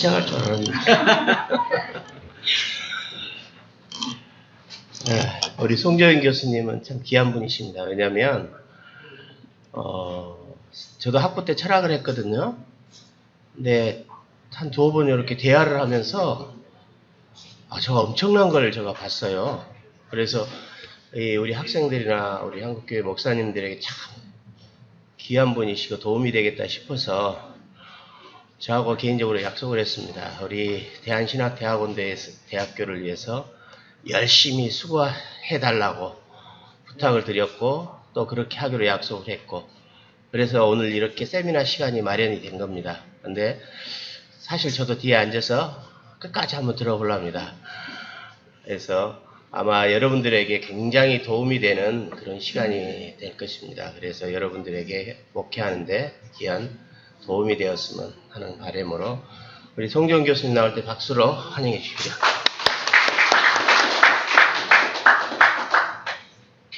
시작할 줄 알았는데. 우리 송재현 교수님은 참 귀한 분이십니다. 왜냐하면 저도 학부 때 철학을 했거든요. 근데 한 두어 번 이렇게 대화를 하면서 제가 엄청난 걸 제가 봤어요. 그래서 우리 학생들이나 우리 한국교회 목사님들에게 참 귀한 분이시고 도움이 되겠다 싶어서 저하고 개인적으로 약속을 했습니다. 우리 대한신학대학원대학교를 위해서 열심히 수고해달라고 부탁을 드렸고 또 그렇게 하기로 약속을 했고 그래서 오늘 이렇게 세미나 시간이 마련이 된 겁니다. 근데 사실 저도 뒤에 앉아서 끝까지 한번 들어보려 합니다. 그래서 아마 여러분들에게 굉장히 도움이 되는 그런 시간이 될 것입니다. 그래서 여러분들에게 목회하는데 귀한 도움이 되었으면 하는 바람으로 우리 송재현 교수님 나올 때 박수로 환영해 주십시오.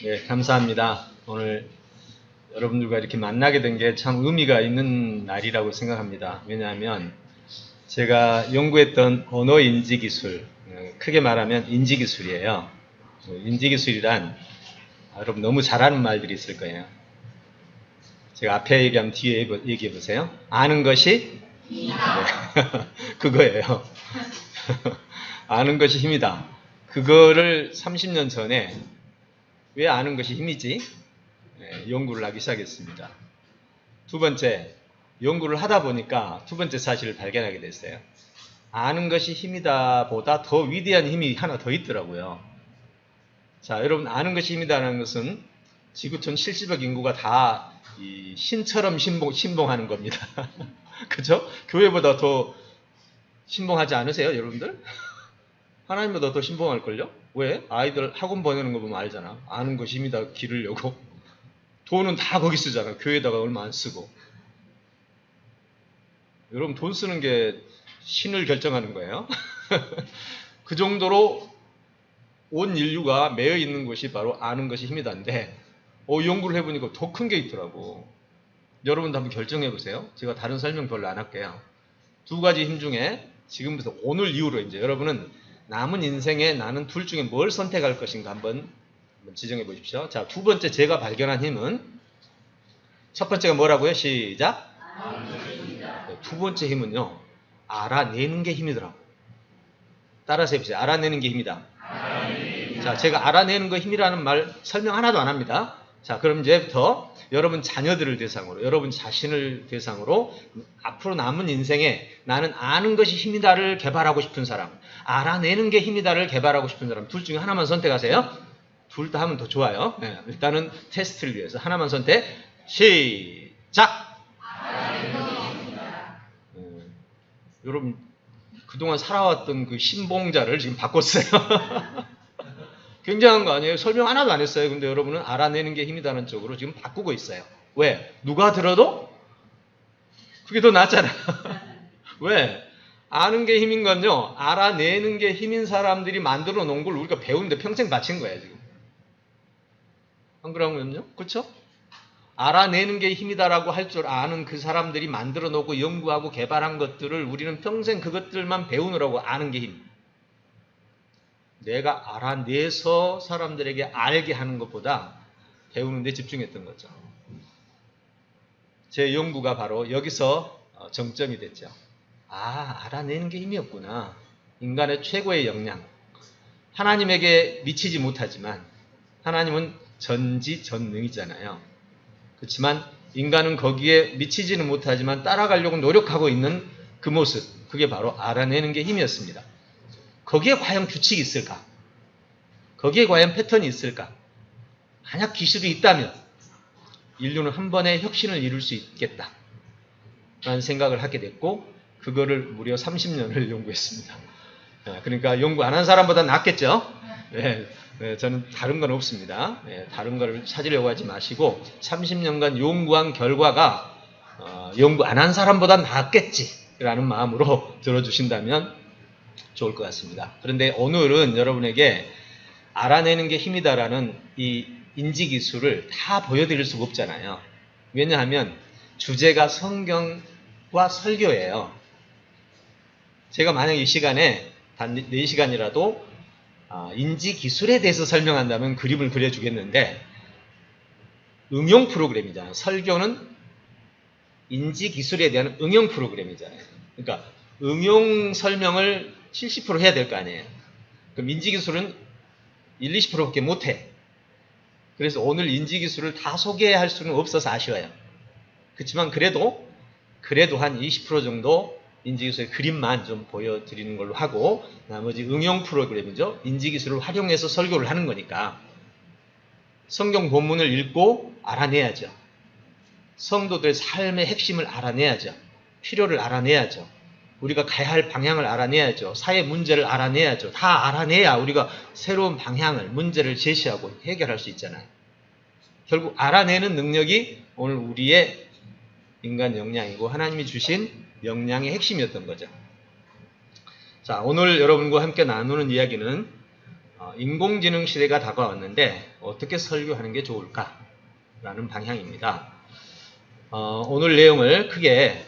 네, 감사합니다. 오늘 여러분들과 이렇게 만나게 된 게 참 의미가 있는 날이라고 생각합니다. 왜냐하면 제가 연구했던 언어 인지 기술, 크게 말하면 인지 기술이에요. 인지 기술이란 여러분 너무 잘하는 말들이 있을 거예요. 제가 앞에 얘기하면 뒤에 얘기해 보세요. 아는 것이 힘이다. 네. 그거예요. 아는 것이 힘이다. 그거를 30년 전에 왜 아는 것이 힘이지? 네, 연구를 하기 시작했습니다. 두 번째, 연구를 하다 보니까 두 번째 사실을 발견하게 됐어요. 아는 것이 힘이다 보다 더 위대한 힘이 하나 더 있더라고요. 자, 여러분 아는 것이 힘이다라는 것은 지구촌 70억 인구가 다 이 신처럼 신봉하는 겁니다. 그죠? 교회보다 더 신봉하지 않으세요, 여러분들? 하나님보다 더 신봉할걸요? 왜? 아이들 학원 보내는 거 보면 알잖아. 아는 것이 힘이다 기르려고. 돈은 다 거기 쓰잖아. 교회에다가 얼마 안 쓰고. 여러분 돈 쓰는 게 신을 결정하는 거예요. 그 정도로 온 인류가 매여 있는 것이 바로 아는 것이 힘이다인데 연구를 해보니까 더 큰 게 있더라고. 여러분도 한번 결정해 보세요. 제가 다른 설명 별로 안 할게요. 두 가지 힘 중에 지금부터 오늘 이후로 이제 여러분은 남은 인생에 나는 둘 중에 뭘 선택할 것인가 한번 지정해 보십시오. 자, 두 번째 제가 발견한 힘은 첫 번째가 뭐라고요? 시작. 두 번째 힘은요. 알아내는 게 힘이더라고. 따라서 해보세요. 알아내는 게 힘이다. 자, 제가 알아내는 거 힘이라는 말 설명 하나도 안 합니다. 자, 그럼 이제부터 여러분 자녀들을 대상으로, 여러분 자신을 대상으로 앞으로 남은 인생에 나는 아는 것이 힘이다를 개발하고 싶은 사람, 알아내는 게 힘이다를 개발하고 싶은 사람 둘 중에 하나만 선택하세요. 둘 다 하면 더 좋아요. 네, 일단은 테스트를 위해서 하나만 선택. 시작! 여러분 그동안 살아왔던 그 신봉자를 지금 바꿨어요. 굉장한 거 아니에요? 설명 하나도 안 했어요. 근데 여러분은 알아내는 게 힘이다는 쪽으로 지금 바꾸고 있어요. 왜? 누가 들어도 그게 더 낫잖아. 왜? 아는 게 힘인 건요. 알아내는 게 힘인 사람들이 만들어 놓은 걸 우리가 배우는데 평생 바친 거예요. 지금. 안 그러면요? 그렇죠? 알아내는 게 힘이다라고 할 줄 아는 그 사람들이 만들어 놓고 연구하고 개발한 것들을 우리는 평생 그것들만 배우느라고 아는 게 힘. 내가 알아내서 사람들에게 알게 하는 것보다 배우는 데 집중했던 거죠. 제 연구가 바로 여기서 정점이 됐죠. 알아내는 게 힘이었구나. 인간의 최고의 역량. 하나님에게 미치지 못하지만 하나님은 전지전능이잖아요. 그렇지만 인간은 거기에 미치지는 못하지만 따라가려고 노력하고 있는 그 모습, 그게 바로 알아내는 게 힘이었습니다. 거기에 과연 규칙이 있을까? 거기에 과연 패턴이 있을까? 만약 기술이 있다면 인류는 한 번에 혁신을 이룰 수 있겠다 라는 생각을 하게 됐고 그거를 무려 30년을 연구했습니다. 그러니까 연구 안 한 사람보다 낫겠죠? 네, 저는 다른 건 없습니다. 다른 걸 찾으려고 하지 마시고 30년간 연구한 결과가 연구 안 한 사람보다 낫겠지라는 마음으로 들어주신다면 좋을 것 같습니다. 그런데 오늘은 여러분에게 알아내는 게 힘이다라는 이 인지기술을 다 보여드릴 수가 없잖아요. 왜냐하면 주제가 성경과 설교예요. 제가 만약 이 시간에 단 4시간이라도 인지기술에 대해서 설명한다면 그림을 그려주겠는데, 응용 프로그램이잖아요. 설교는 인지기술에 대한 응용 프로그램이잖아요. 그러니까 응용 설명을 70% 해야 될 거 아니에요. 그럼 인지기술은 1, 20%밖에 못해. 그래서 오늘 인지기술을 다 소개할 수는 없어서 아쉬워요. 그렇지만 그래도 한 20% 정도 인지기술의 그림만 좀 보여드리는 걸로 하고, 나머지 응용 프로그램이죠. 인지기술을 활용해서 설교를 하는 거니까 성경 본문을 읽고 알아내야죠. 성도들의 삶의 핵심을 알아내야죠. 필요를 알아내야죠. 우리가 가야 할 방향을 알아내야죠. 사회 문제를 알아내야죠. 다 알아내야 우리가 새로운 방향을, 문제를 제시하고 해결할 수 있잖아요. 결국 알아내는 능력이 오늘 우리의 인간 역량이고 하나님이 주신 역량의 핵심이었던 거죠. 자, 오늘 여러분과 함께 나누는 이야기는 인공지능 시대가 다가왔는데 어떻게 설교하는 게 좋을까? 라는 방향입니다. 오늘 내용을 크게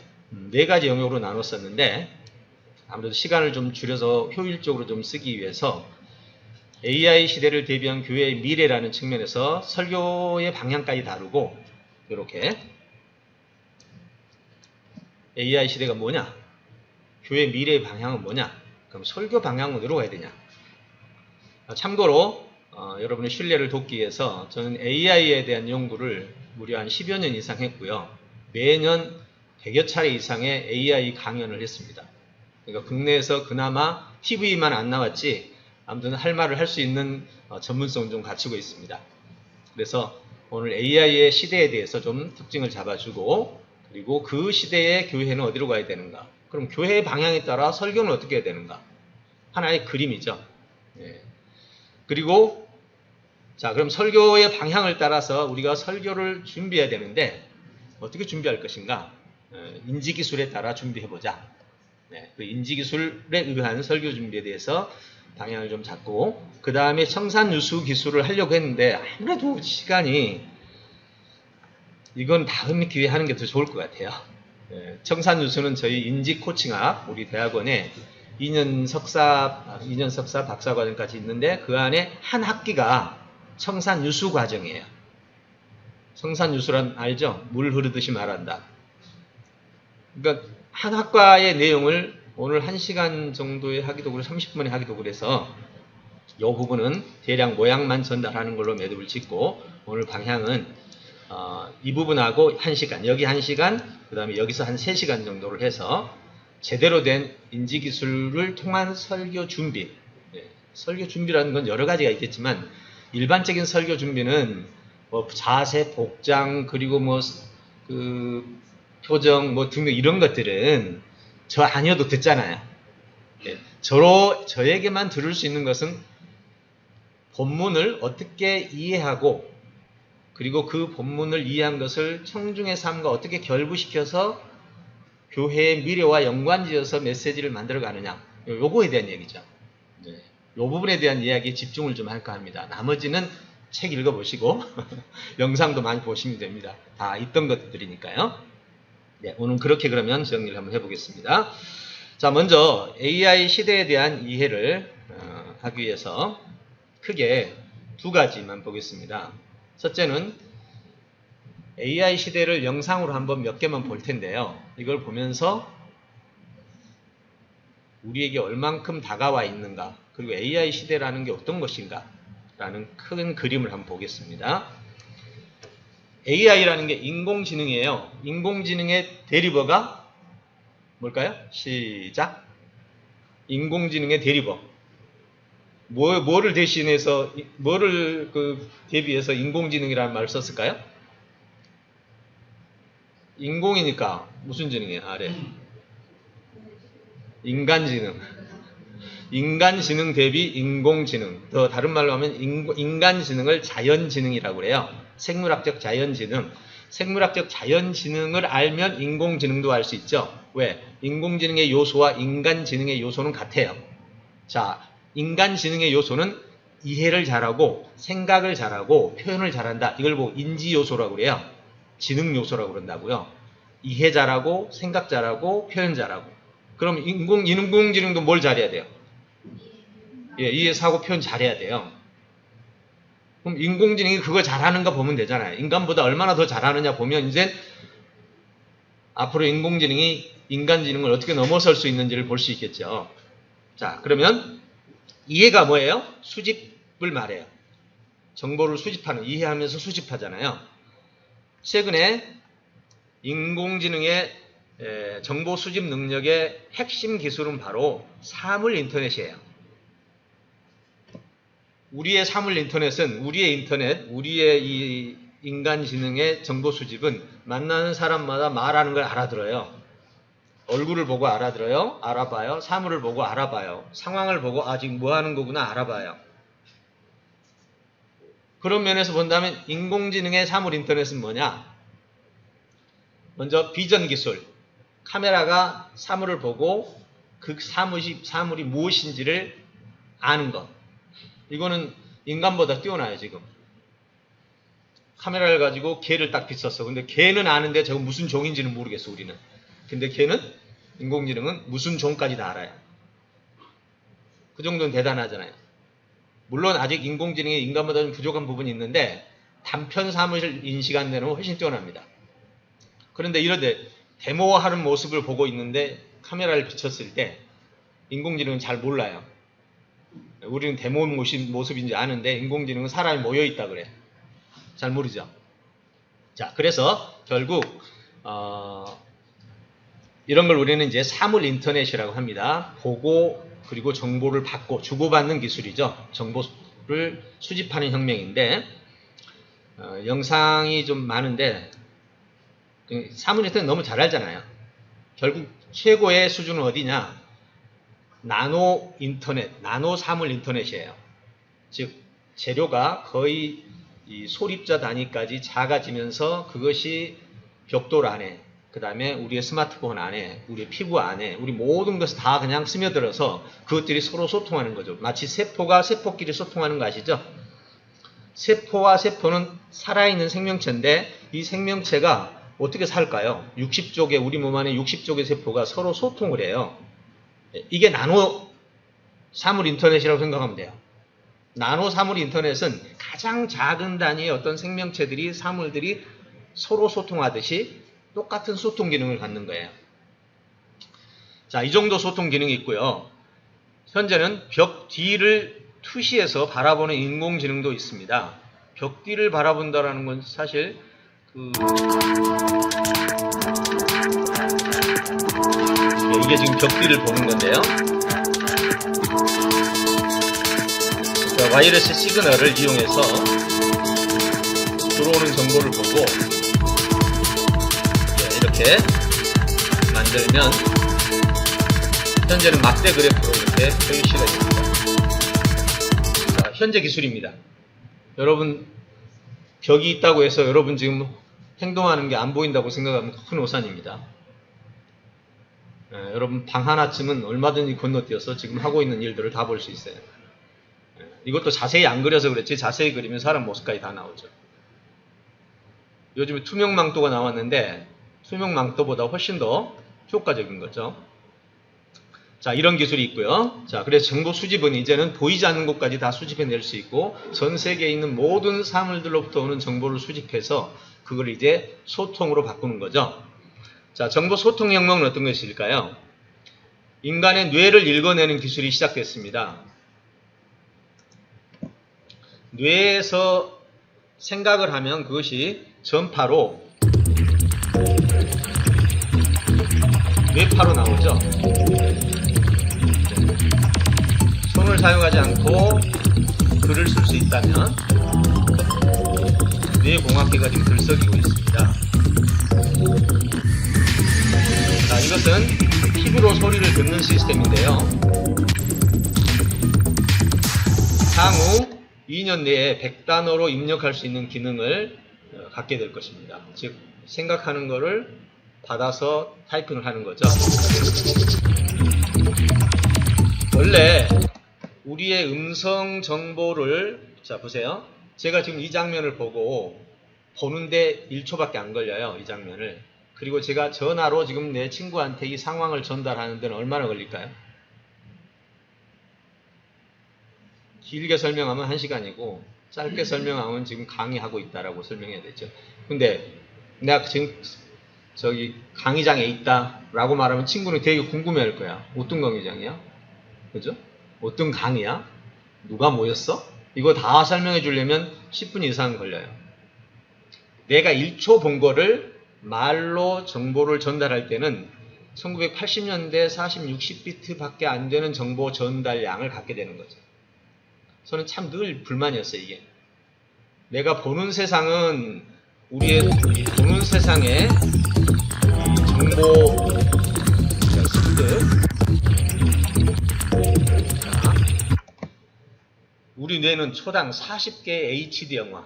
4가지 영역으로 나눴었는데, 아무래도 시간을 좀 줄여서 효율적으로 좀 쓰기 위해서 AI 시대를 대비한 교회의 미래라는 측면에서 설교의 방향까지 다루고, 이렇게 AI 시대가 뭐냐? 교회의 미래의 방향은 뭐냐? 그럼 설교 방향으로 가야 되냐? 참고로 여러분의 신뢰를 돕기 위해서 저는 AI에 대한 연구를 무려 한 10여 년 이상 했고요. 매년 100여 차례 이상의 AI 강연을 했습니다. 그러니까 국내에서 그나마 TV만 안 나왔지 아무튼 할 말을 할 수 있는 전문성을 좀 갖추고 있습니다. 그래서 오늘 AI의 시대에 대해서 좀 특징을 잡아주고, 그리고 그 시대의 교회는 어디로 가야 되는가? 그럼 교회의 방향에 따라 설교는 어떻게 해야 되는가? 하나의 그림이죠. 예. 그리고 자, 그럼 설교의 방향을 따라서 우리가 설교를 준비해야 되는데 어떻게 준비할 것인가? 인지기술에 따라 준비해보자. 네, 그 인지기술에 의한 설교 준비에 대해서 방향을 좀 잡고, 그 다음에 청산유수 기술을 하려고 했는데 아무래도 시간이, 이건 다음 기회에 하는 게 더 좋을 것 같아요. 청산유수는 저희 인지코칭학 우리 대학원에 2년 석사 박사과정까지 있는데 그 안에 한 학기가 청산유수 과정이에요. 청산유수란 알죠? 물 흐르듯이 말한다. 그러니까 한 학과의 내용을 오늘 1시간 정도에 하기도 그래서 30분에 하기도 그래서 이 부분은 대략 모양만 전달하는 걸로 매듭을 짓고, 오늘 방향은 이 부분하고 1시간, 여기 1시간, 그 다음에 여기서 한 3시간 정도를 해서 제대로 된 인지기술을 통한 설교 준비. 설교 준비라는 건 여러 가지가 있겠지만 일반적인 설교 준비는 뭐 자세, 복장, 그리고 뭐 그 표정, 뭐 등등 이런 것들은 저 아니어도 듣잖아요. 저에게만 들을 수 있는 것은 본문을 어떻게 이해하고, 그리고 그 본문을 이해한 것을 청중의 삶과 어떻게 결부시켜서 교회의 미래와 연관지어서 메시지를 만들어가느냐, 요거에 대한 얘기죠. 이 부분에 대한 이야기에 집중을 좀 할까 합니다. 나머지는 책 읽어보시고 영상도 많이 보시면 됩니다. 다 있던 것들이니까요. 네, 오늘 그렇게 그러면 정리를 한번 해보겠습니다. 자, 먼저 AI 시대에 대한 이해를 하기 위해서 크게 2가지만 보겠습니다. 첫째는 AI 시대를 영상으로 한번 몇 개만 볼 텐데요. 이걸 보면서 우리에게 얼만큼 다가와 있는가, 그리고 AI 시대라는 게 어떤 것인가 라는 큰 그림을 한번 보겠습니다. AI라는 게 인공지능이에요. 인공지능의 대리버가 뭘까요? 시작. 인공지능의 대리버. 뭐를 대신해서, 뭐를 대비해서 인공지능이라는 말을 썼을까요? 인공이니까 무슨 지능이에요? 아래. 인간지능. 인간지능 대비 인공지능. 더 다른 말로 하면 인간지능을 자연지능이라고 그래요. 생물학적 자연지능. 생물학적 자연지능을 알면 인공지능도 알 수 있죠. 왜? 인공지능의 요소와 인간지능의 요소는 같아요. 자, 인간지능의 요소는 이해를 잘하고 생각을 잘하고 표현을 잘한다. 이걸 보고 인지요소라고 그래요. 지능요소라고 그런다고요. 이해 잘하고 생각 잘하고 표현 잘하고. 그럼 인공지능도 뭘 잘해야 돼요? 예, 이해, 사고, 표현 잘해야 돼요. 그럼 인공지능이 그거 잘하는가 보면 되잖아요. 인간보다 얼마나 더 잘하느냐 보면 이제 앞으로 인공지능이 인간지능을 어떻게 넘어설 수 있는지를 볼 수 있겠죠. 자, 그러면 이해가 뭐예요? 수집을 말해요. 정보를 수집하는, 이해하면서 수집하잖아요. 최근에 인공지능의 정보 수집 능력의 핵심 기술은 바로 사물 인터넷이에요. 우리의 사물 인터넷은, 우리의 인터넷, 우리의 이 인간지능의 정보 수집은 만나는 사람마다 말하는 걸 알아들어요. 얼굴을 보고 알아들어요. 알아봐요. 사물을 보고 알아봐요. 상황을 보고 지금 뭐 하는 거구나 알아봐요. 그런 면에서 본다면 인공지능의 사물 인터넷은 뭐냐? 먼저 비전 기술. 카메라가 사물을 보고 그 사물이 무엇인지를 아는 것. 이거는 인간보다 뛰어나요, 지금. 카메라를 가지고 개를 딱 비쳤어. 근데 개는 아는데 저거 무슨 종인지는 모르겠어, 우리는. 근데 걔는, 인공지능은 무슨 종까지 다 알아요. 그 정도는 대단하잖아요. 물론 아직 인공지능이 인간보다 좀 부족한 부분이 있는데 단편 사물을 인식하는 데는 훨씬 뛰어납니다. 그런데 이런데 데모하는 모습을 보고 있는데 카메라를 비췄을 때 인공지능은 잘 몰라요. 우리는 데모 모습인지 아는데 인공지능은 사람이 모여있다 그래. 잘 모르죠. 자, 그래서 결국 이런 걸 우리는 이제 사물 인터넷이라고 합니다. 보고 그리고 정보를 받고 주고받는 기술이죠. 정보를 수집하는 혁명인데 영상이 좀 많은데 사물 인터넷 너무 잘 알잖아요. 결국 최고의 수준은 어디냐? 나노 인터넷, 나노 사물 인터넷이에요. 즉 재료가 거의 이 소립자 단위까지 작아지면서 그것이 벽돌 안에, 그 다음에 우리의 스마트폰 안에, 우리의 피부 안에, 우리 모든 것을 다 그냥 스며들어서 그것들이 서로 소통하는 거죠. 마치 세포가 세포끼리 소통하는 거 아시죠? 세포와 세포는 살아있는 생명체인데 이 생명체가 어떻게 살까요? 60쪽의, 우리 몸 안에 60쪽의 세포가 서로 소통을 해요. 이게 나노 사물 인터넷이라고 생각하면 돼요. 나노 사물 인터넷은 가장 작은 단위의 어떤 생명체들이, 사물들이 서로 소통하듯이 똑같은 소통 기능을 갖는 거예요. 자, 이 정도 소통 기능이 있고요. 현재는 벽 뒤를 투시해서 바라보는 인공지능도 있습니다. 벽 뒤를 바라본다라는 건 사실 이게 지금 벽 뒤를 보는 건데요. 와이어리스 시그널을 이용해서 들어오는 정보를 보고 이렇게 만들면 현재는 막대 그래프로 이렇게 표시가 됩니다. 자, 현재 기술입니다. 여러분 벽이 있다고 해서 여러분 지금 행동하는 게 안 보인다고 생각하면 큰 오산입니다. 여러분 방 하나쯤은 얼마든지 건너뛰어서 지금 하고 있는 일들을 다 볼 수 있어요. 이것도 자세히 안 그려서 그렇지 자세히 그리면 사람 모습까지 다 나오죠. 요즘에 투명망토가 나왔는데 투명망토보다 훨씬 더 효과적인 거죠. 자, 이런 기술이 있고요. 자, 그래서 정보 수집은 이제는 보이지 않는 곳까지 다 수집해낼 수 있고 전 세계에 있는 모든 사물들로부터 오는 정보를 수집해서 그걸 이제 소통으로 바꾸는 거죠. 자, 정보 소통 혁명은 어떤 것일까요? 인간의 뇌를 읽어내는 기술이 시작됐습니다. 뇌에서 생각을 하면 그것이 전파로 뇌파로 나오죠. 손을 사용하지 않고 글을 쓸 수 있다면 뇌공학계가 지금 들썩이고 있습니다. 자, 이것은 피부로 소리를 듣는 시스템인데요. 향후 2년 내에 100단어로 입력할 수 있는 기능을 갖게 될 것입니다. 즉 생각하는 거를 받아서 타이핑을 하는 거죠. 원래 우리의 음성 정보를, 자 보세요. 제가 지금 이 장면을 보고 보는데 1초밖에 안 걸려요. 이 장면을. 그리고 제가 전화로 지금 내 친구한테 이 상황을 전달하는 데는 얼마나 걸릴까요? 길게 설명하면 1시간이고 짧게 설명하면 지금 강의하고 있다라고 설명해야 되죠. 근데 내가 지금 저기 강의장에 있다라고 말하면 친구는 되게 궁금해할 거야. 어떤 강의장이야? 그죠? 어떤 강의야? 누가 모였어? 이거 다 설명해 주려면 10분 이상 걸려요. 내가 1초 본 거를 말로 정보를 전달할 때는 1980년대 40, 60비트 밖에 안 되는 정보 전달량을 갖게 되는 거죠. 저는 참 늘 불만이었어요, 이게. 내가 보는 세상은 우리의 보는 세상의 정보 습득. 우리 뇌는 초당 40개 HD 영화,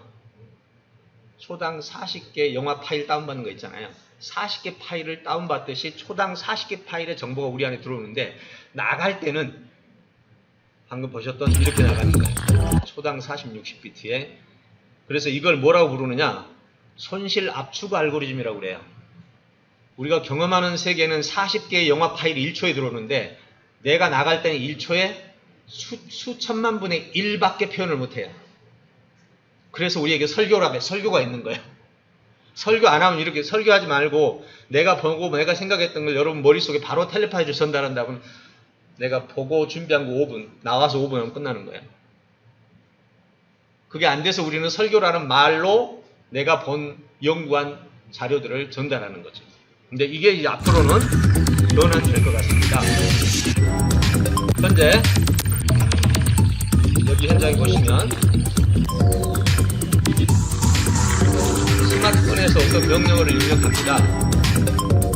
초당 40개 영화 파일 다운받는 거 있잖아요. 40개 파일을 다운받듯이 초당 40개 파일의 정보가 우리 안에 들어오는데 나갈 때는 방금 보셨던 이렇게 나가는 거예요. 초당 40, 60비트에. 그래서 이걸 뭐라고 부르느냐? 손실 압축 알고리즘이라고 그래요. 우리가 경험하는 세계는 40개의 영화 파일이 1초에 들어오는데 내가 나갈 때는 1초에 수천만 분의 1밖에 표현을 못해요. 그래서 우리에게 설교가 있는 거예요. 설교 안 하면 이렇게 설교하지 말고 내가 보고 내가 생각했던 걸 여러분 머릿속에 바로 텔레파이로 전달한다면 내가 보고 준비한 거 5분, 나와서 5분 하면 끝나는 거예요. 그게 안 돼서 우리는 설교라는 말로 내가 본 연구한 자료들을 전달하는 거죠. 근데 이게 이제 앞으로는 변환될 것 같습니다. 현재 여기 현장에 보시면 스마트폰에서 어떤 명령어를 입력합니다.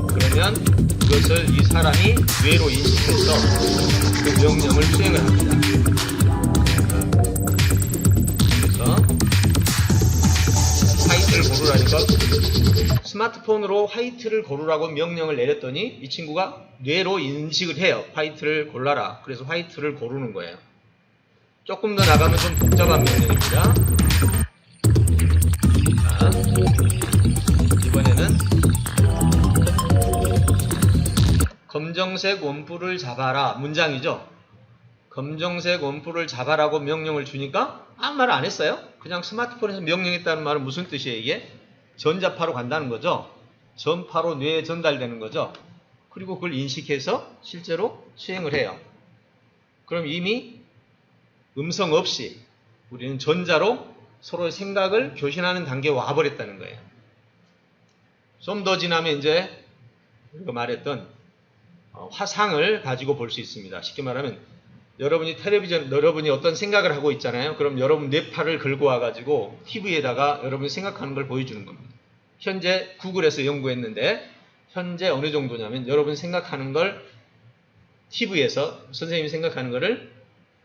그러면 그것을 이 사람이 뇌로 인식해서 그 명령을 수행을 합니다. 그래서 화이트를 고르라니까 스마트폰으로 화이트를 고르라고 명령을 내렸더니 이 친구가 뇌로 인식을 해요. 화이트를 골라라. 그래서 화이트를 고르는 거예요. 조금 더 나가면 좀 복잡한 명령입니다. 자, 이번에는 검정색 원뿔을 잡아라 문장이죠. 검정색 원뿔을 잡아라고 명령을 주니까 아무 말 안 했어요. 그냥 스마트폰에서 명령했다는 말은 무슨 뜻이에요? 이게 전자파로 간다는 거죠. 전파로 뇌에 전달되는 거죠. 그리고 그걸 인식해서 실제로 수행을 해요. 그럼 이미 음성 없이 우리는 전자로 서로의 생각을 교신하는 단계에 와버렸다는 거예요. 좀 더 지나면 이제 우리가 말했던 화상을 가지고 볼 수 있습니다. 쉽게 말하면 여러분이 어떤 생각을 하고 있잖아요. 그럼 여러분 뇌파를 긁고 와가지고 TV에다가 여러분이 생각하는 걸 보여주는 겁니다. 현재 구글에서 연구했는데 현재 어느 정도냐면 여러분 생각하는 걸 TV에서 선생님이 생각하는 거를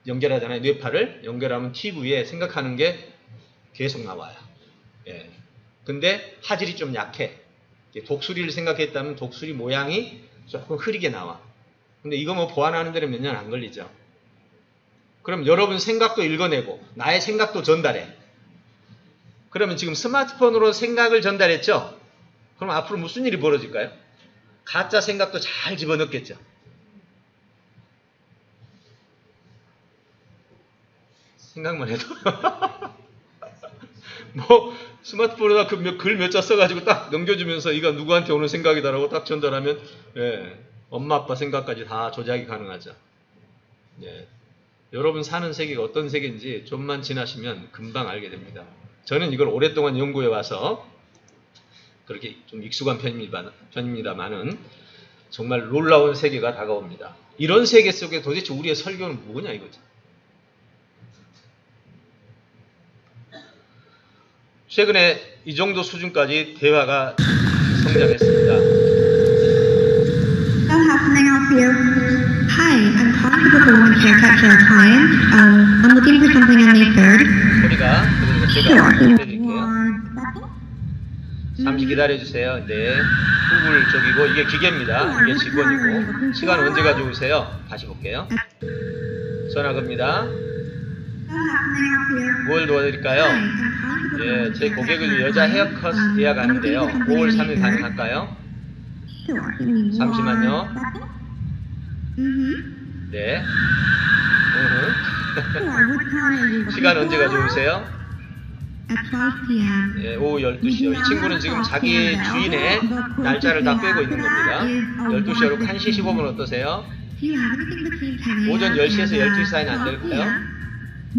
연결하잖아요. 뇌파를 연결하면 TV에 생각하는 게 계속 나와요. 예. 근데 화질이 좀 약해. 독수리를 생각했다면 독수리 모양이 조금 흐리게 나와. 근데 이거 뭐 보완하는 데는 몇 년 안 걸리죠. 그럼 여러분 생각도 읽어내고 나의 생각도 전달해. 그러면 지금 스마트폰으로 생각을 전달했죠? 그럼 앞으로 무슨 일이 벌어질까요? 가짜 생각도 잘 집어넣겠죠. 생각만 해도 뭐 스마트폰에다 글 몇 자 써가지고 딱 넘겨주면서 이거 누구한테 오는 생각이다라고 딱 전달하면 예, 엄마 아빠 생각까지 다 조작이 가능하죠. 예, 여러분 사는 세계가 어떤 세계인지 좀만 지나시면 금방 알게 됩니다. 저는 이걸 오랫동안 연구해 와서 그렇게 좀 익숙한 편입니다만은 정말 놀라운 세계가 다가옵니다. 이런 세계 속에 도대체 우리의 설교는 뭐냐 이거죠. 최근에 이 정도 수준까지 대화가 성장했습니다. How can I help you? Hi, I'm calling to book a woman's haircut for a client. I'm looking for something on May 3rd. 소리가 그러니까 제가 Sure. 해드릴게요. 잠시 기다려주세요. 네, 구글 쪽이고 이게 기계입니다. 이게 직원이고 시간 언제 가져오세요? 다시 볼게요. 전화 겁니다. 뭘 도와드릴까요? 예, 제 고객을 여자 헤어컷 예약하는데요. 5월 3일 가능할까요? Sure. Give me one 잠시만요. second. 네. Sure. What time are you 시간 looking 언제가 for? 좋으세요? At 12 p.m. 예, 오후 12시요. 이 친구는 지금 자기 주인의 날짜를 다 빼고 있는 겁니다. 12시로 1시 15분 어떠세요? Do you have anything between 10 a.m. 오전 10시에서 and 12시 사이는 안 12 될까요? p.m.?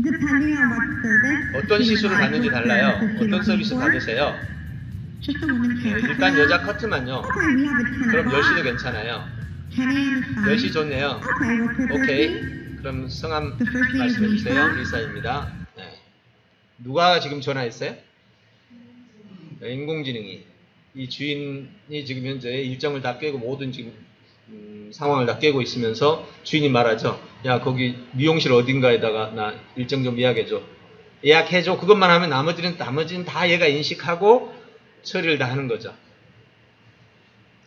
Depending on what service. 어떤 시술을 받는지 달라요. 어떤 서비스 for? 받으세요? Just a woman's 네, haircut. 일단 여자 커트만요. Okay, we have a 10 그럼 10시도 o'clock. 괜찮아요. 10 a.m. is fine. 10시 좋네요. Okay, what's your first 오케이. name? 그럼 성함 The first name is 말씀해 주세요. Lisa. 리사입니다. 네. 누가 지금 전화했어요? 네, 인공지능이. 이 주인이 지금 현재 일정을 다 깨고 모든 지금 상황을 다 깨고 있으면서 주인이 말하죠. 야, 거기 미용실 어딘가에다가 나 일정 좀 예약해줘. 예약해줘. 그것만 하면 나머지는 다 얘가 인식하고 처리를 다 하는 거죠.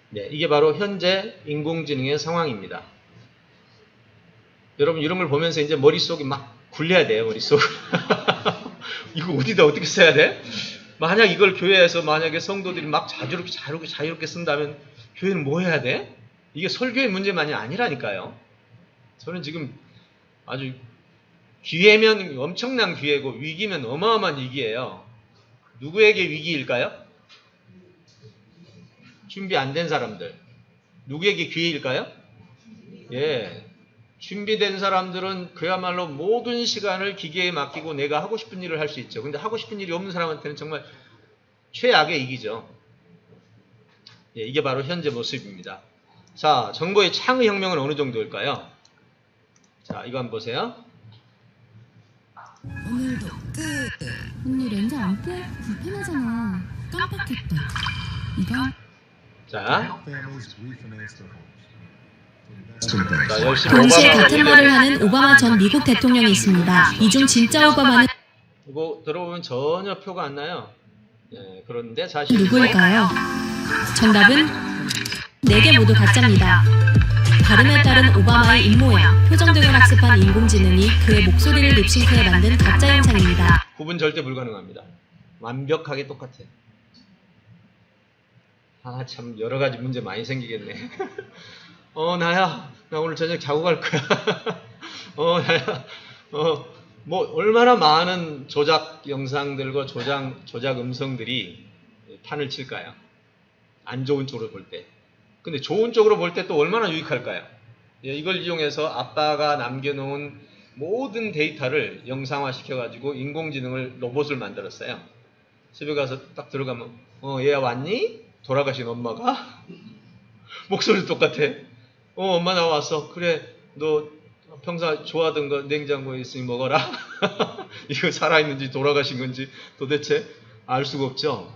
네, 이게 바로 현재 인공지능의 상황입니다. 여러분 이런 걸 보면서 이제 머릿속이 막 굴려야 돼요. 머릿속을. 이거 어디다 어떻게 써야 돼? 만약 이걸 교회에서 만약에 성도들이 막 자유롭게 쓴다면 교회는 뭐 해야 돼? 이게 설교의 문제만이 아니라니까요. 저는 지금 아주 기회면 엄청난 기회고 위기면 어마어마한 위기예요. 누구에게 위기일까요? 준비 안 된 사람들. 누구에게 기회일까요? 예. 준비된 사람들은 그야말로 모든 시간을 기계에 맡기고 내가 하고 싶은 일을 할 수 있죠. 근데 하고 싶은 일이 없는 사람한테는 정말 최악의 위기죠. 예, 이게 바로 현재 모습입니다. 자, 정보의 창의 혁명은 어느 정도일까요? 자, 이거 한번 보세요. 오늘도 끝. 언니 렌즈 안 빼? 불편하잖아. 깜빡했다. 이거 자, Families refinance their homes. 자 열심히 동시에 오바마가 같은 말을 하는 오바마 전 미국 대통령이 있습니다. 이 중 진짜 오바마는 이거 들어보면 전혀 표가 안 나요. 예, 그런데 사실 누구일까요? 정답은 4개 모두 가짜입니다. 발음에 따른 오바마의 입모양, 표정 등을 학습한 인공지능이 그의 목소리를 립싱크해 만든 가짜 영상입니다. 구분 절대 불가능합니다. 완벽하게 똑같아. 아, 참 여러 가지 문제 많이 생기겠네. 나야, 나 오늘 저녁 자고 갈 거야. 나야, 뭐 얼마나 많은 조작 영상들과 조작 음성들이 판을 칠까요? 안 좋은 쪽으로 볼 때. 근데 좋은 쪽으로 볼 때 또 얼마나 유익할까요? 예, 이걸 이용해서 아빠가 남겨놓은 모든 데이터를 영상화 시켜가지고 인공지능을 로봇을 만들었어요. 집에 가서 딱 들어가면 얘야 왔니? 돌아가신 엄마가? 목소리 똑같아. 엄마 나 왔어. 그래, 너 평소 좋아하던 거 냉장고에 있으니 먹어라. 이거 살아있는지 돌아가신 건지 도대체 알 수가 없죠.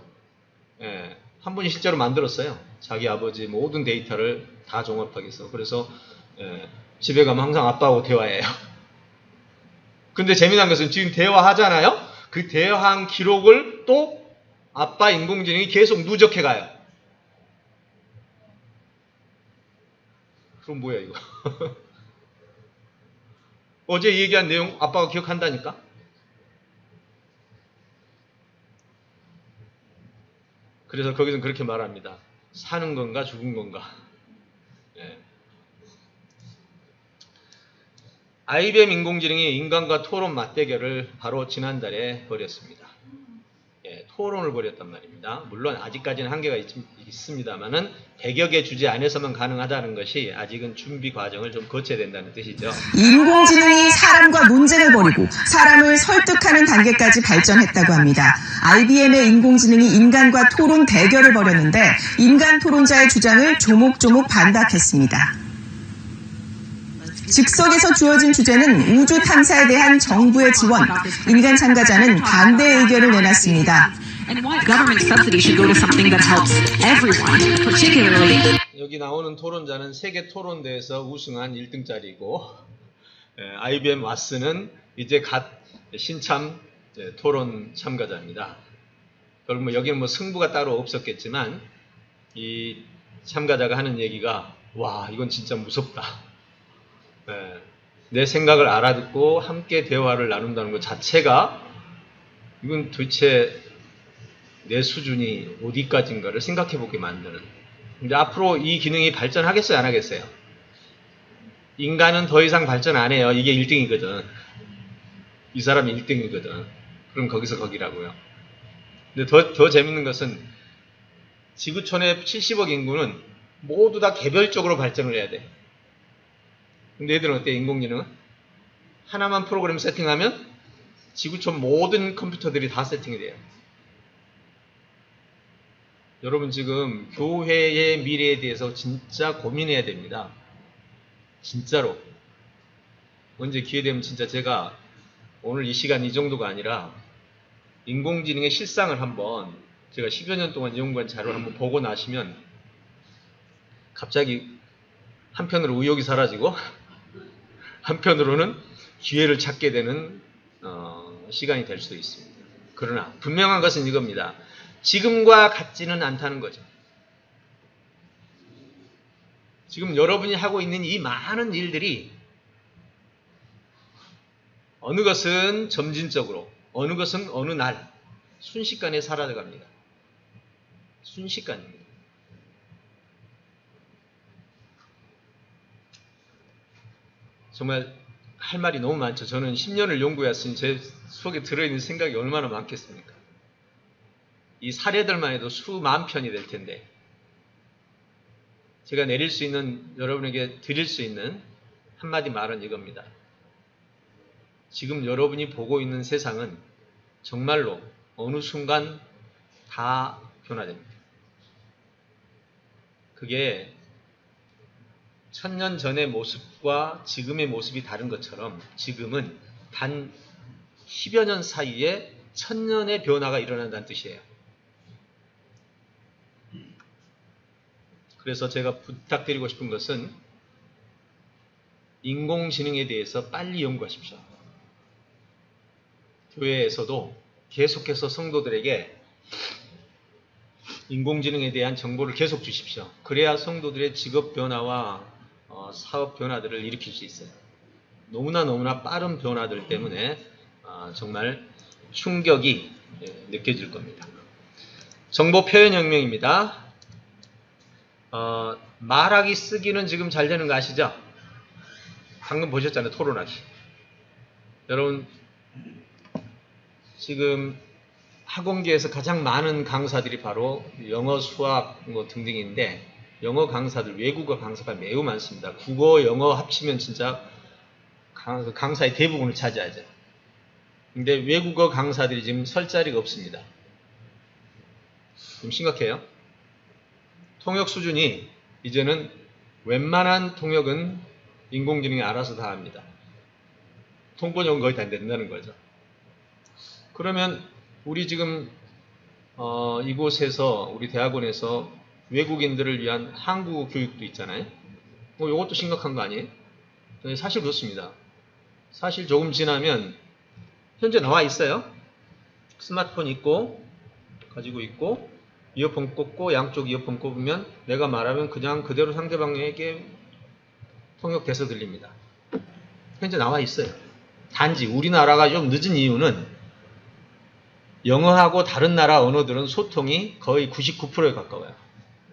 예, 한 분이 실제로 만들었어요. 자기 아버지 모든 데이터를 다 종합하기 위해서. 그래서 집에 가면 항상 아빠하고 대화해요. 근데 재미난 것은 지금 대화하잖아요. 그 대화한 기록을 또 아빠 인공지능이 계속 누적해 가요. 그럼 뭐야 이거? 어제 얘기한 내용 아빠가 기억한다니까? 그래서 거기서는 그렇게 말합니다. 사는 건가 죽은 건가? 예. IBM 인공지능이 인간과 토론 맞대결을 바로 지난달에 벌였습니다. 예, 토론을 벌였단 말입니다. 물론 아직까지는 한계가 있습니다만은 100여 개 주제 안에서만 가능하다는 것이 아직은 준비 과정을 좀 거쳐야 된다는 뜻이죠. 인공지능이 사람과 논쟁을 벌이고 사람을 설득하는 단계까지 발전했다고 합니다. IBM의 인공지능이 인간과 토론 대결을 벌였는데 인간 토론자의 주장을 조목조목 반박했습니다. 즉석에서 주어진 주제는 우주 탐사에 대한 정부의 지원, 인간 참가자는 반대 의견을 내놨습니다. 여기 나오는 토론자는 세계 토론대에서 우승한 1등짜리고 IBM 와스는 이제 갓 신참 토론 참가자입니다. 그리고 뭐 여기는 뭐 승부가 따로 없었겠지만 이 참가자가 하는 얘기가 와 이건 진짜 무섭다. 내 생각을 알아듣고 함께 대화를 나눈다는 것 자체가 이건 도대체 내 수준이 어디까지인가를 생각해 보게 만드는 이제 앞으로 이 기능이 발전하겠어요, 안 하겠어요? 인간은 더 이상 발전 안 해요. 이게 1등이거든. 이 사람이 1등이거든. 그럼 거기서 거기라고요. 근데 더 재밌는 것은 지구촌의 70억 인구는 모두 다 개별적으로 발전을 해야 돼. 근데 얘들은 어때? 인공지능은? 하나만 프로그램 세팅하면 지구촌 모든 컴퓨터들이 다 세팅이 돼요. 여러분 지금 교회의 미래에 대해서 진짜 고민해야 됩니다. 진짜로. 언제 기회 되면 진짜 제가 오늘 이 시간 이 정도가 아니라 인공지능의 실상을 한번 제가 10여 년 동안 연구한 자료를 한번 보고 나시면 갑자기 한편으로 의욕이 사라지고 한편으로는 기회를 찾게 되는 시간이 될 수도 있습니다. 그러나 분명한 것은 이겁니다. 지금과 같지는 않다는 거죠. 지금 여러분이 하고 있는 이 많은 일들이 어느 것은 점진적으로, 어느 것은 어느 날 순식간에 사라져갑니다. 순식간입니다. 정말 할 말이 너무 많죠. 저는 10년을 연구했으니 제 속에 들어있는 생각이 얼마나 많겠습니까? 이 사례들만 해도 수만 편이 될 텐데 제가 내릴 수 있는, 여러분에게 드릴 수 있는 한마디 말은 이겁니다. 지금 여러분이 보고 있는 세상은 정말로 어느 순간 다 변화됩니다. 그게 1000년 전의 모습과 지금의 모습이 다른 것처럼 지금은 단 10여 년 사이에 1000년의 변화가 일어난다는 뜻이에요. 그래서 제가 부탁드리고 싶은 것은 인공지능에 대해서 빨리 연구하십시오. 교회에서도 계속해서 성도들에게 인공지능에 대한 정보를 계속 주십시오. 그래야 성도들의 직업 변화와 사업 변화들을 일으킬 수 있어요. 너무나 빠른 변화들 때문에 정말 충격이 느껴질 겁니다. 정보 표현혁명입니다. 말하기 쓰기는 지금 잘 되는 거 아시죠? 방금 보셨잖아요. 토론하기. 여러분 지금 학원계에서 가장 많은 강사들이 바로 영어, 수학 등등인데 영어 강사들, 외국어 강사가 매우 많습니다. 국어, 영어 합치면 진짜 강사의 대부분을 차지하죠. 근데 외국어 강사들이 지금 설 자리가 없습니다. 좀 심각해요. 통역 수준이 이제는 웬만한 통역은 인공지능이 알아서 다 합니다. 통번역은 거의 다 된다는 거죠. 그러면 우리 지금 이곳에서 우리 대학원에서 외국인들을 위한 한국어 교육도 있잖아요. 이것도 심각한 거 아니에요? 사실 그렇습니다. 사실 조금 지나면 현재 나와 있어요. 스마트폰 있고 가지고 있고 이어폰 꽂고 양쪽 이어폰 꼽으면 내가 말하면 그냥 그대로 상대방에게 통역돼서 들립니다. 현재 나와 있어요. 단지 우리나라가 좀 늦은 이유는 영어하고 다른 나라 언어들은 소통이 거의 99%에 가까워요.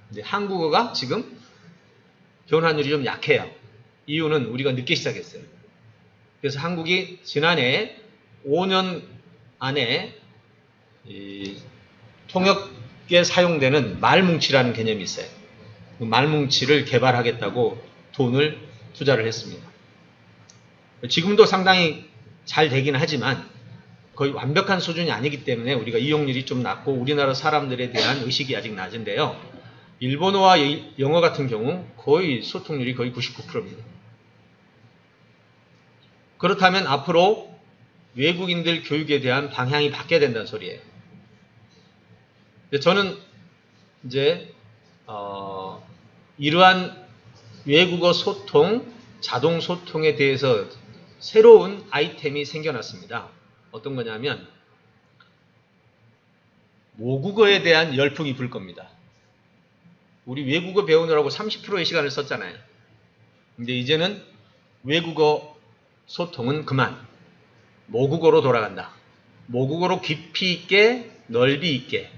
근데 한국어가 지금 변환율이 좀 약해요. 이유는 우리가 늦게 시작했어요. 그래서 한국이 지난해 5년 안에 이 통역에 사용되는 말뭉치라는 개념이 있어요. 그 말뭉치를 개발하겠다고 돈을 투자를 했습니다. 지금도 상당히 잘 되긴 하지만 거의 완벽한 수준이 아니기 때문에 우리가 이용률이 좀 낮고 우리나라 사람들에 대한 의식이 아직 낮은데요. 일본어와 영어 같은 경우 거의 소통률이 거의 99%입니다. 그렇다면 앞으로 외국인들 교육에 대한 방향이 바뀌어야 된다는 소리예요. 저는 이제 이러한 외국어 소통, 자동 소통에 대해서 새로운 아이템이 생겨났습니다. 어떤 거냐면 모국어에 대한 열풍이 불 겁니다. 우리 외국어 배우느라고 30%의 시간을 썼잖아요. 근데 이제는 외국어 소통은 그만 모국어로 돌아간다. 모국어로 깊이 있게 넓이 있게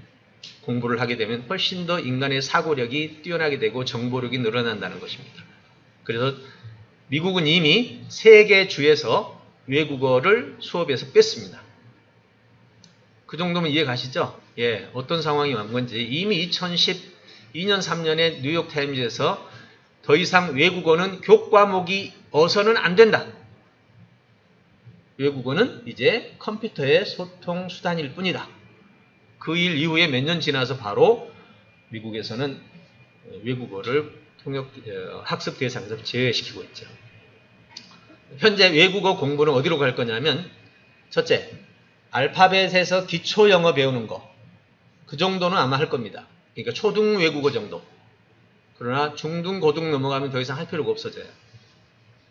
공부를 하게 되면 훨씬 더 인간의 사고력이 뛰어나게 되고 정보력이 늘어난다는 것입니다. 그래서 미국은 이미 3개 주에서 외국어를 수업에서 뺐습니다. 그 정도면 이해 가시죠? 예, 어떤 상황이 온 건지. 이미 2012년 3년에 뉴욕타임즈에서 더 이상 외국어는 교과목이 어서는 안 된다. 외국어는 이제 컴퓨터의 소통 수단일 뿐이다. 그 일 이후에 몇 년 지나서 바로 미국에서는 외국어를 학습 대상에서 제외시키고 있죠. 현재 외국어 공부는 어디로 갈 거냐면, 첫째, 알파벳에서 기초 영어 배우는 거. 그 정도는 아마 할 겁니다. 그러니까 초등 외국어 정도. 그러나 중등, 고등 넘어가면 더 이상 할 필요가 없어져요.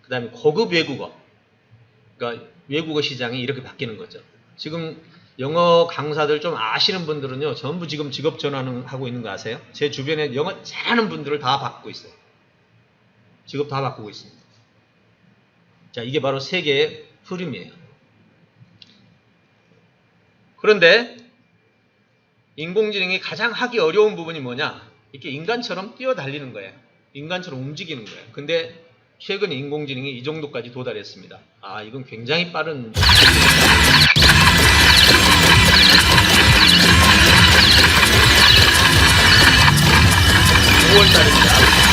그 다음에 고급 외국어. 그러니까 외국어 시장이 이렇게 바뀌는 거죠. 지금 영어 강사들 좀 아시는 분들은요, 전부 지금 직업 전환하고 있는 거 아세요? 제 주변에 영어 잘하는 분들을 다 바꾸고 있어요. 직업 다 바꾸고 있습니다. 자, 이게 바로 세계의 흐름이에요. 그런데 인공지능이 가장 하기 어려운 부분이 뭐냐? 이렇게 인간처럼 뛰어달리는 거예요. 인간처럼 움직이는 거예요. 근데 최근 인공지능이 이 정도까지 도달했습니다. 아, 이건 굉장히 빠른 5월달입니다.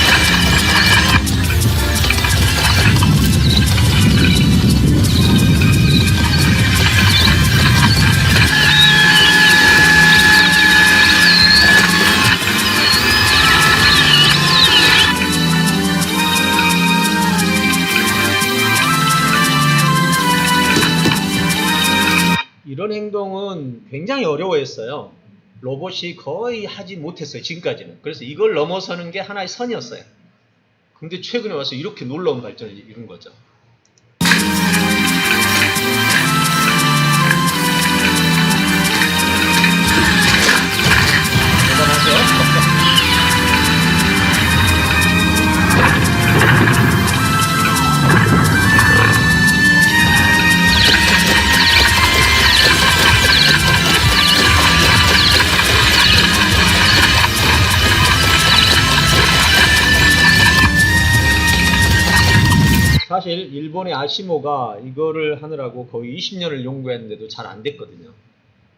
이런 행동은 굉장히 어려워했어요. 로봇이 거의 하지 못했어요. 지금까지는. 그래서 이걸 넘어서는 게 하나의 선이었어요. 근데 최근에 와서 이렇게 놀라운 발전을 이룬 거죠. 대단하죠? 사실 일본의 아시모가 이거를 하느라고 거의 20년을 연구했는데도 잘 안 됐거든요.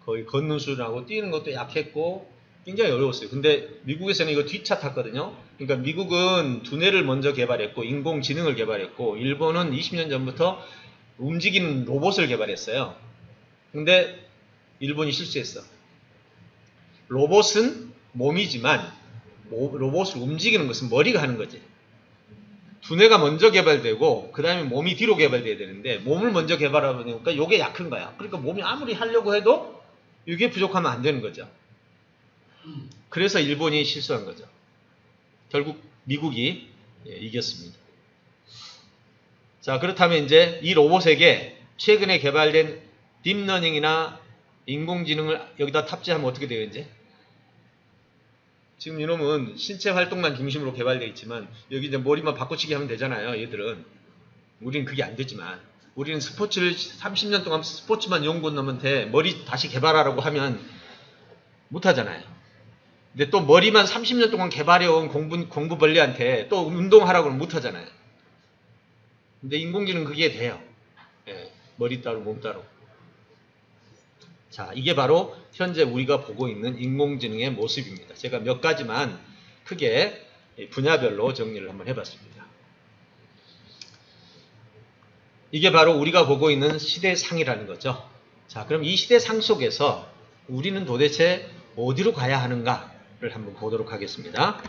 거의 걷는 수준하고 뛰는 것도 약했고 굉장히 어려웠어요. 근데 미국에서는 이거 뒤차 탔거든요. 그러니까 미국은 두뇌를 먼저 개발했고 인공지능을 개발했고, 일본은 20년 전부터 움직이는 로봇을 개발했어요. 근데 일본이 실수했어. 로봇은 몸이지만 로봇을 움직이는 것은 머리가 하는 거지. 두뇌가 먼저 개발되고 그 다음에 몸이 뒤로 개발돼야 되는데, 몸을 먼저 개발하다 보니까 이게 약한 거야. 그러니까 몸이 아무리 하려고 해도 이게 부족하면 안 되는 거죠. 그래서 일본이 실수한 거죠. 결국 미국이 이겼습니다. 자, 그렇다면 이제 이 로봇에게 최근에 개발된 딥러닝이나 인공지능을 여기다 탑재하면 어떻게 돼요? 이제 지금 이놈은 신체 활동만 중심으로 개발되어 있지만 여기 이제 머리만 바꿔치기 하면 되잖아요. 얘들은. 우리는 그게 안 되지만, 우리는 스포츠를 30년 동안 스포츠만 연구한 놈한테 머리 다시 개발하라고 하면 못하잖아요. 근데 또 머리만 30년 동안 개발해온 공부벌레한테 또 운동하라고는 못하잖아요. 근데 인공지능은 그게 돼요. 예, 머리 따로 몸 따로. 자, 이게 바로 현재 우리가 보고 있는 인공지능의 모습입니다. 제가 몇 가지만 크게 분야별로 정리를 한번 해봤습니다. 이게 바로 우리가 보고 있는 시대상이라는 거죠. 자, 그럼 이 시대상 속에서 우리는 도대체 어디로 가야 하는가를 한번 보도록 하겠습니다.